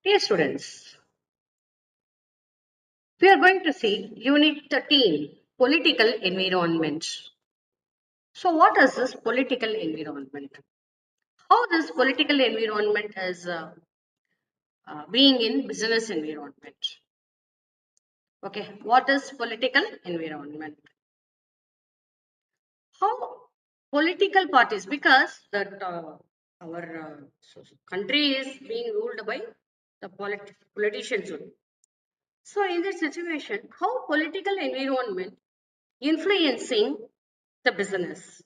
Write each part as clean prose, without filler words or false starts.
Dear students, we are going to see Unit 13, Political Environment. So what is this political environment? How this political environment is being in business environment? Okay, what is political environment? How political parties, because that our country is being ruled by the politicians only. So in this situation, how political environment influencing the business.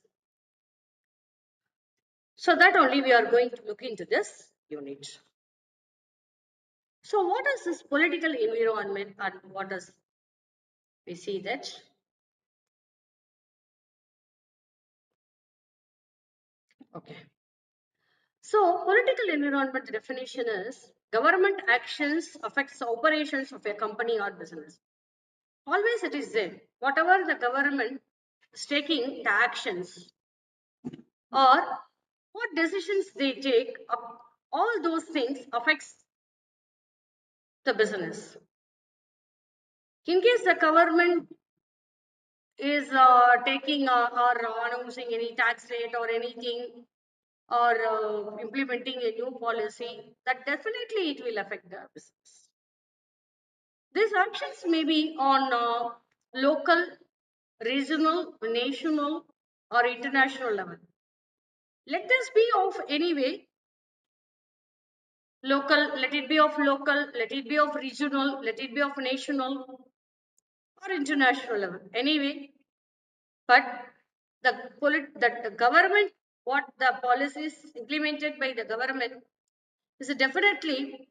So that only we are going to look into this unit. So what is this political environment and what does we see that? Okay. So political environment definition is government actions affects the operations of a company or business. Always it is there. Whatever the government is taking the actions or what decisions they take, all those things affects the business. In case the government is taking or announcing any tax rate or anything or implementing a new policy, that definitely it will affect the business. These actions may be on local, regional, national, or international level. Let this be of anyway local, let it be of local, let it be of regional, let it be of national or international level. Anyway, but that the government, what the policies implemented by the government is definitely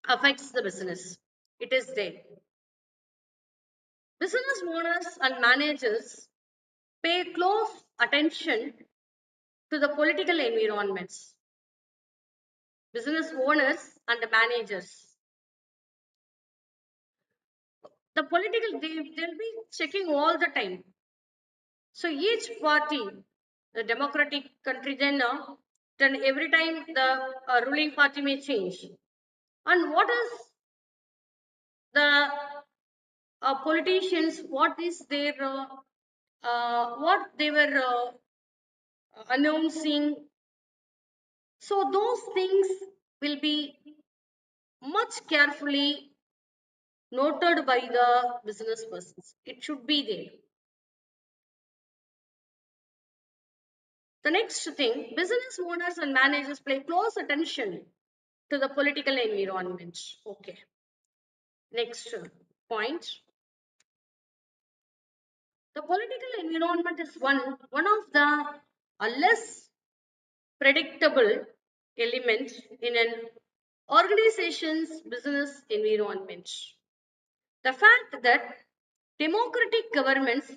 affects the business. It is there. Business owners and managers pay close attention to the political environments. Business owners and the managers, the political they'll be checking all the time. So each party, the democratic country, then every time the ruling party may change. And what is the politicians? What is their what they were announcing? So those things will be much carefully noted by the business persons. It should be there. The next thing, business owners and managers pay close attention to the political environment. Okay. Next point. The political environment is one of the less predictable element in an organization's business environment. The fact that democratic governments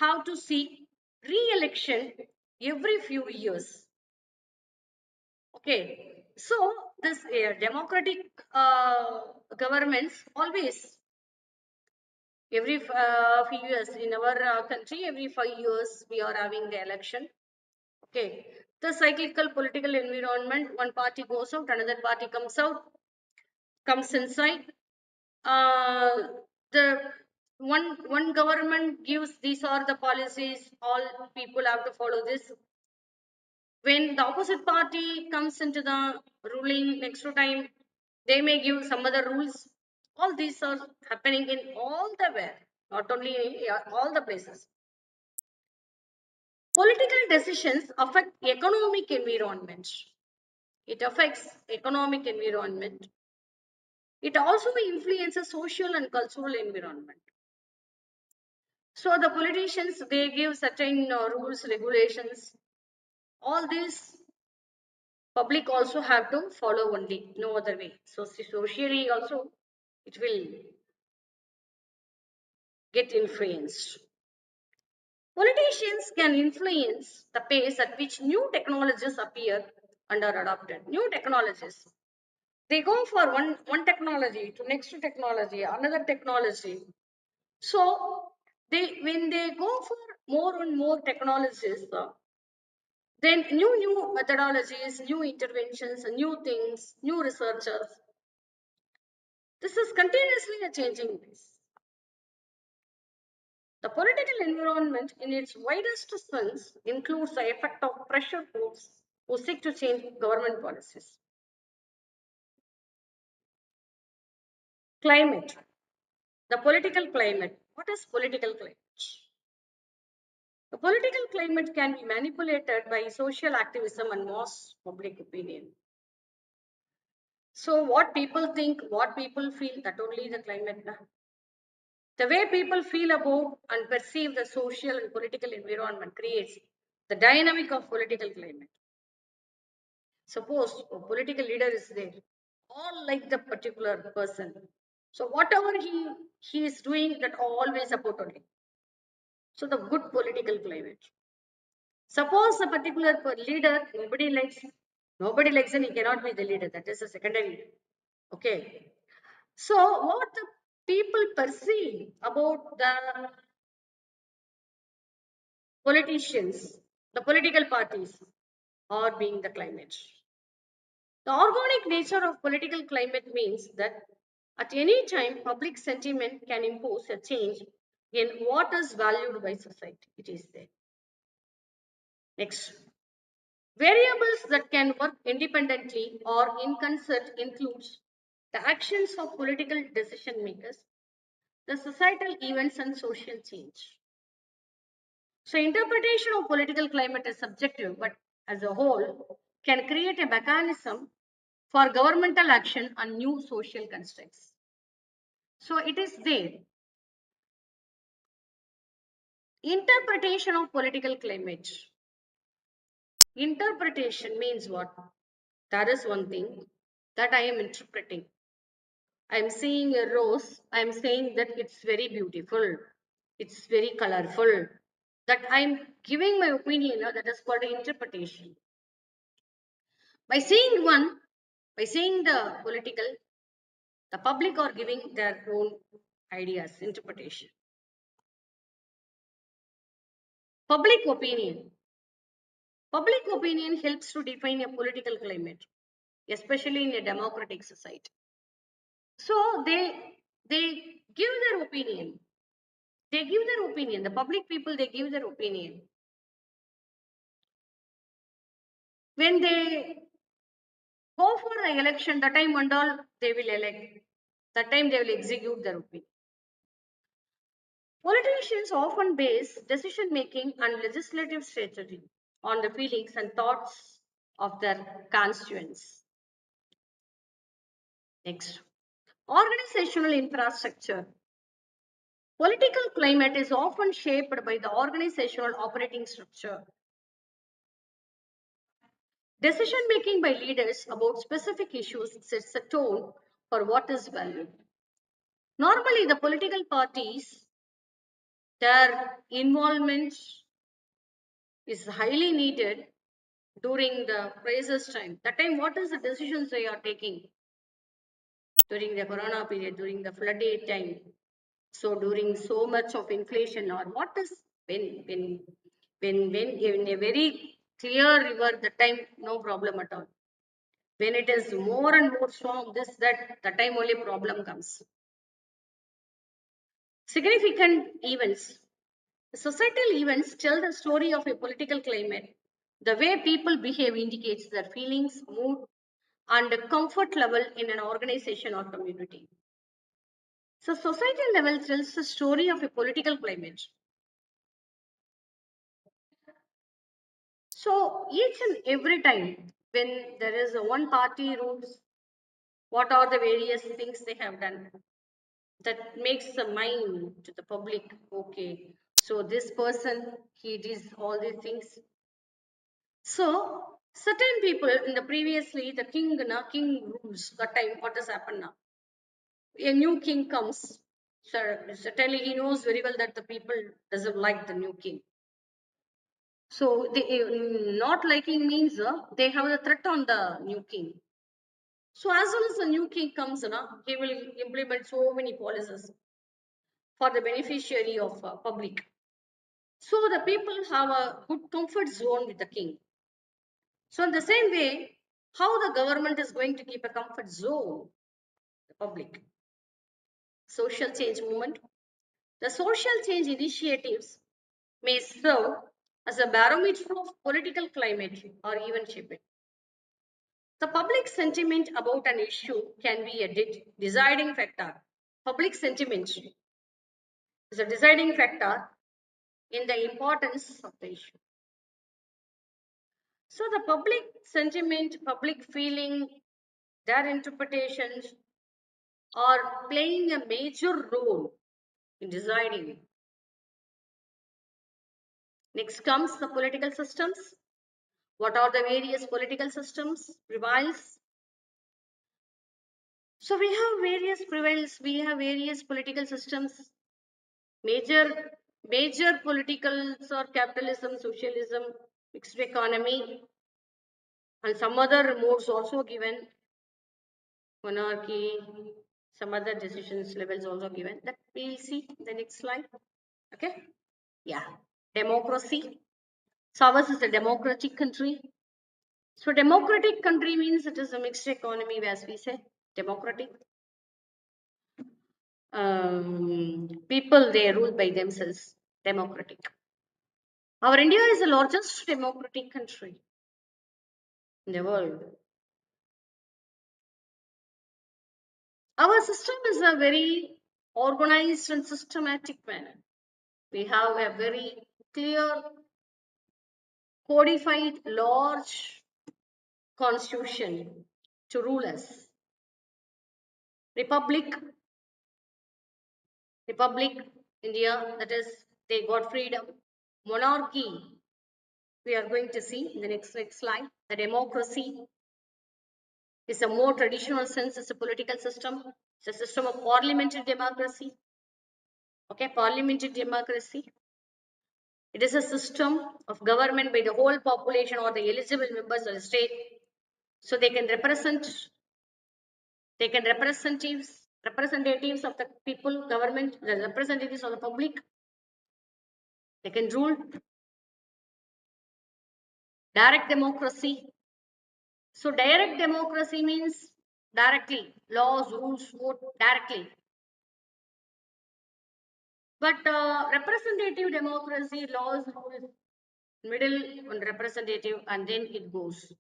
have to seek re-election every few years. Okay, so this democratic governments always every few years in our country, every 5 years we are having the election. Okay, the cyclical political environment, one party goes out, another party comes out, comes inside. The one government gives these are the policies, all people have to follow this. When the opposite party comes into the ruling next to time, they may give some other rules. All these are happening in all the where, not only all the places. Political decisions affect economic environment. It affects economic environment. It also influences social and cultural environment. So the politicians, they give certain rules, regulations. All these public also have to follow only, no other way. So socially also it will get influenced. Politicians can influence the pace at which new technologies appear and are adopted. New technologies, they go for one technology to next technology, another technology. So they when they go for more and more technologies, Then new methodologies, new interventions, new things, new researchers. This is continuously a changing pace. The political environment in its widest sense includes the effect of pressure groups who seek to change government policies. Climate. The political climate. What is political climate? The political climate can be manipulated by social activism and mass public opinion. So what people think, what people feel, that only the climate. The way people feel about and perceive the social and political environment creates the dynamic of political climate. Suppose a political leader is there, all like the particular person. So whatever he is doing, that always support only. So the good political climate. Suppose a particular leader, nobody likes him, he cannot be the leader. That is a secondary. Okay. So what the people perceive about the politicians, the political parties, are being the climate. The organic nature of political climate means that at any time, public sentiment can impose a change in what is valued by society. It is there. Next. Variables that can work independently or in concert includes the actions of political decision makers, the societal events and social change. So interpretation of political climate is subjective, but as a whole can create a mechanism for governmental action and new social constructs. So it is there. Interpretation of political climate. Interpretation means what? That is one thing that I am interpreting. I am seeing a rose. I am saying that it's very beautiful. It's very colorful. That I am giving my opinion. That is called interpretation. By saying one, by saying the political, the public are giving their own ideas, interpretation. Public opinion. Public opinion helps to define a political climate, especially in a democratic society. So they give their opinion. They give their opinion. The public people, they give their opinion. When they go for the election, the time and all they will elect. The time they will execute their opinion. Politicians often base decision making and legislative strategy on the feelings and thoughts of their constituents. Next, organizational infrastructure. Political climate is often shaped by the organizational operating structure. Decision making by leaders about specific issues sets a tone for what is valued. Normally, the political parties, their involvement is highly needed during the crisis time. That time, what is the decisions they are taking during the corona period, during the flood time? So during so much of inflation, or what is when in a very clear river, the time no problem at all. When it is more and more strong, this that the time only problem comes. Significant events. Societal events tell the story of a political climate. The way people behave indicates their feelings, mood, and comfort level in an organization or community. So, societal level tells the story of a political climate. So, each and every time when there is a one party rules, what are the various things they have done that makes the mind to the public okay. So, this person he does all these things. So, certain people in the previously the king rules that time. What has happened now? A new king comes. Certainly, he knows very well that the people doesn't like the new king. So, not liking means they have a threat on the new king. So, as soon as the new king comes, he will implement so many policies for the beneficiary of public. So, the people have a good comfort zone with the king. So in the same way, how the government is going to keep a comfort zone, the public. Social change movement. The social change initiatives may serve as a barometer of political climate or even shape it. The public sentiment about an issue can be a deciding factor. Public sentiment is a deciding factor in the importance of the issue. So the public sentiment, public feeling, their interpretations are playing a major role in deciding. Next comes the political systems. What are the various political systems prevails? So we have various prevails, we have various political systems. Major politicals are capitalism, socialism, mixed economy, and some other modes also given, monarchy, some other decisions levels also given. That we'll see in the next slide. Okay. Yeah. Democracy. So ours is a democratic country. So democratic country means it is a mixed economy, as we say. Democratic. People they rule by themselves. Democratic. Our India is the largest democratic country in the world. Our system is a very organized and systematic manner. We have a very clear, codified, large constitution to rule us. Republic, India, that is, they got freedom. Monarchy, we are going to see in the next slide. The democracy is a more traditional sense, it's a political system. It's a system of parliamentary democracy. Okay, parliamentary democracy. It is a system of government by the whole population or the eligible members of the state. So they can representatives of the people, government, the representatives of the public. They can rule. Direct democracy. So direct democracy means directly, laws, rules, vote directly. But representative democracy, laws, rules, middle on representative, and then it goes.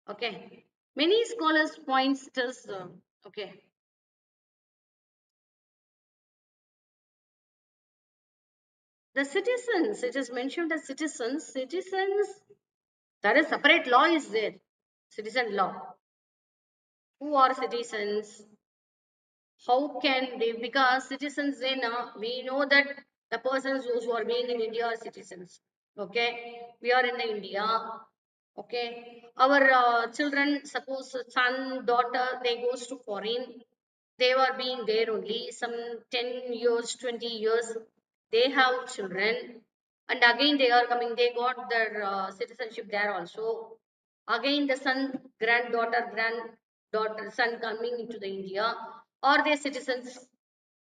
Okay. Many scholars points this. Okay. The citizens, it is mentioned as citizens. Citizens, there is separate law is there. Citizen law. Who are citizens? How can they? Because citizens, then we know that the persons who are being in India are citizens. Okay, we are in the India. Okay, our children, suppose son, daughter, they goes to foreign. They were being there only some 10 years, 20 years. They have children, and again they are coming. They got their citizenship there also. Again, the son, granddaughter, son coming into the India. Are they citizens?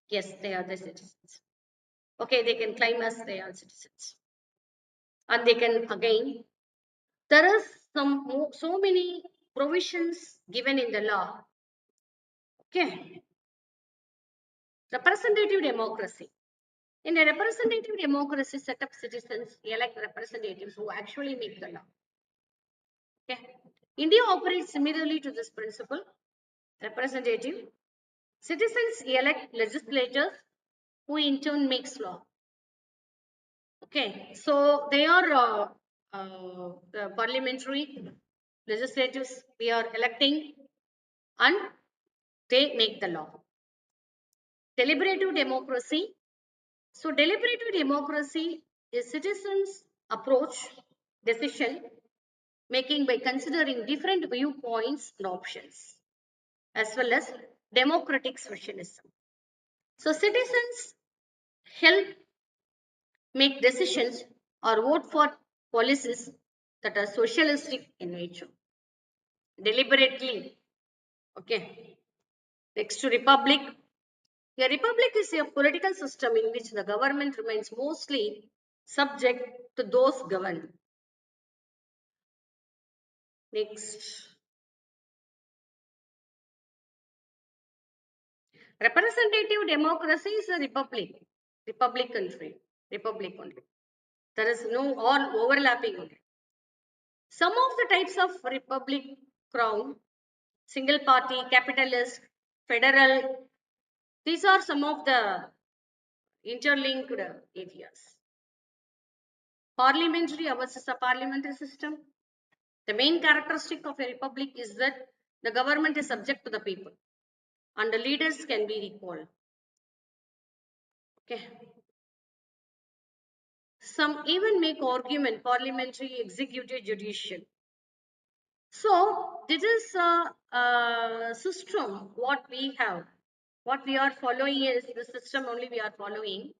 Yes, they are the citizens. Okay, they can claim as they are citizens. And they can again, there is so many provisions given in the law. Okay. Representative democracy. In a representative democracy setup, citizens elect representatives who actually make the law. Okay. India operates similarly to this principle. Representative. Citizens elect legislators who in turn makes law. Okay, so they are the parliamentary legislatives we are electing and they make the law. Deliberative democracy. So deliberative democracy is citizens approach decision making by considering different viewpoints and options as well as democratic socialism. So citizens help make decisions or vote for policies that are socialistic in nature. Deliberately. Okay. Next to republic. A republic is a political system in which the government remains mostly subject to those governed. Next. Representative democracy is a republic. Republic country. Republic only. There is no all overlapping only. Some of the types of republic crown, single party, capitalist, federal, these are some of the interlinked areas. Parliamentary, ours is a parliamentary system. The main characteristic of a republic is that the government is subject to the people and the leaders can be recalled. Okay. Some even make argument parliamentary, executive, judicial. So this is a system what we have. What we are following is the system only we are following.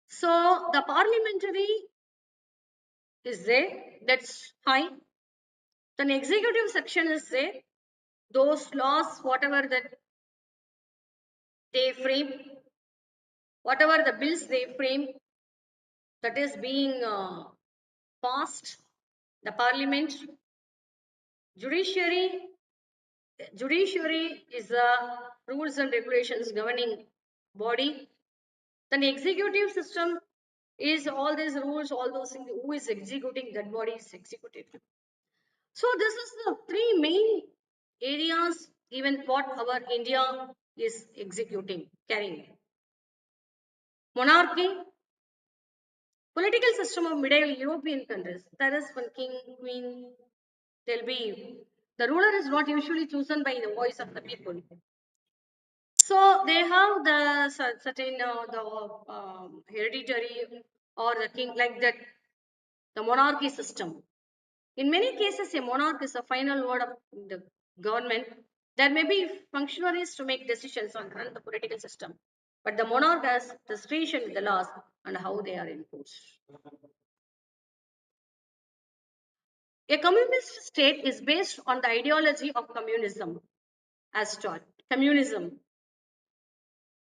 So the parliamentary is there, that's high. Then executive section is there. Those laws, whatever that they frame, whatever the bills they frame, that is being passed. The parliament, judiciary, judiciary is a rules and regulations governing body. Then executive system is all these rules, all those things. Who is executing that body is executive. So this is the three main areas, even what our India is executing, carrying. Monarchy, political system of medieval European countries. There is one king, queen, there'll be, the ruler is not usually chosen by the voice of the people. So they have the certain the hereditary or the king like that, the monarchy system. In many cases, a monarch is the final word of the government. There may be functionaries to make decisions on run the political system, but the monarch has discretion with the laws and how they are enforced. A communist state is based on the ideology of communism, as taught. Communism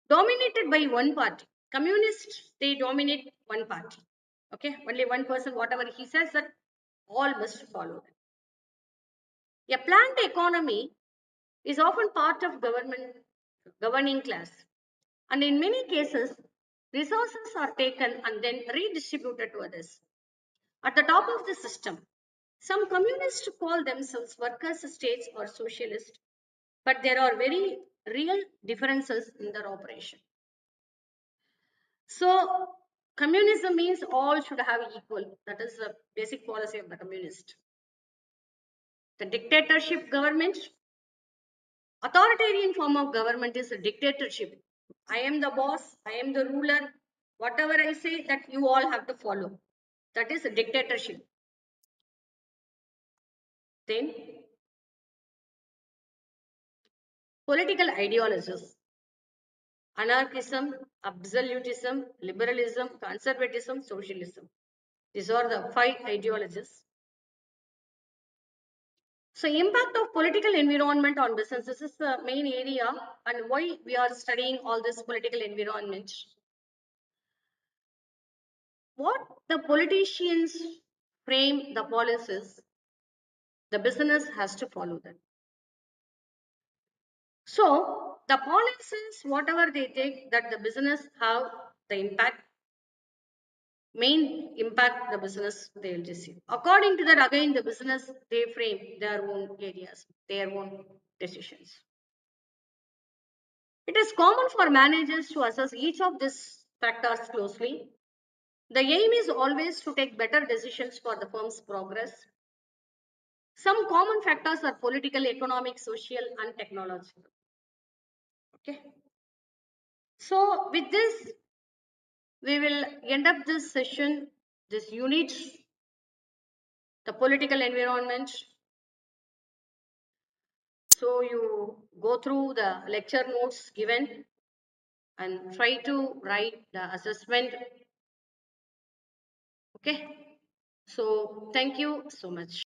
dominated by one party. Communists, they dominate one party. Okay, only one person, whatever he says, that all must follow. A planned economy is often part of government governing class, and in many cases resources are taken and then redistributed to others. At the top of the system, some communists call themselves workers states or socialist, but there are very real differences in their operation. So communism means all should have equal. That is the basic policy of the communist. The dictatorship government, authoritarian form of government is a dictatorship. I am the boss, I am the ruler. Whatever I say, that you all have to follow. That is a dictatorship. Then, political ideologies, anarchism, absolutism, liberalism, conservatism, socialism. These are the 5 ideologies. So, impact of political environment on business. This is the main area and why we are studying all this political environment. What the politicians frame the policies, the business has to follow them. So the policies, whatever they take, that the business have the impact, main impact the business they will receive. According to that, again the business they frame their own areas, their own decisions. It is common for managers to assess each of these factors closely. The aim is always to take better decisions for the firm's progress. Some common factors are political, economic, social, and technological. Okay. So with this, we will end up this session, this unit, the political environment. So you go through the lecture notes given and try to write the assessment. Okay. So thank you so much.